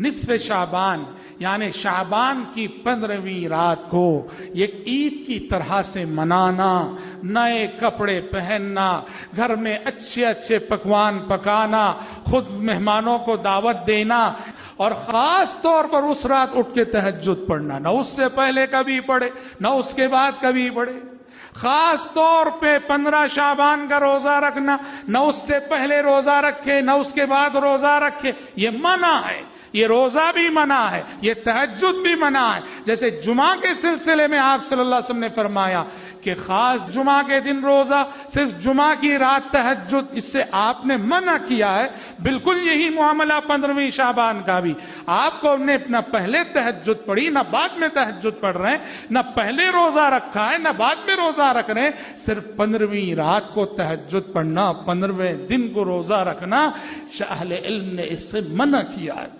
निस्फ़े शाबान यानी शाबान की 15वीं रात को एक ईद की तरह से मनाना, नए कपड़े पहनना, घर में अच्छे अच्छे पकवान पकाना, खुद मेहमानों को दावत देना और खास तौर पर उस रात उठ के तहज्जुद पढ़ना। न उससे पहले कभी पढ़े, न उसके बाद कभी पढ़े। खास तौर पे 15 शाबान का रोजा रखना, न उससे पहले रोजा रखे न उसके बाद रोजा रखे, ये मना है। ये रोजा भी मना है, ये तहज्जुद भी मना है। जैसे जुमा के सिलसिले में आप सल्लल्लाहु अलैहि वसल्लम ने फरमाया कि खास जुमा के दिन रोजा, सिर्फ जुमा की रात तहज्जुद, इससे आपने मना किया है। बिल्कुल यही मामला 15वीं शाबान का भी। आपको ने न पहले तहज्जुद पढ़ी, न बाद में तहज्जुद पढ़ रहे हैं, न पहले रोजा रखा है न बाद में रोजा रख रहे हैं। सिर्फ 15वीं रात को तहज्जुद पढ़ना, 15वें दिन को रोजा रखना, अहले इल्म ने इससे मना किया है।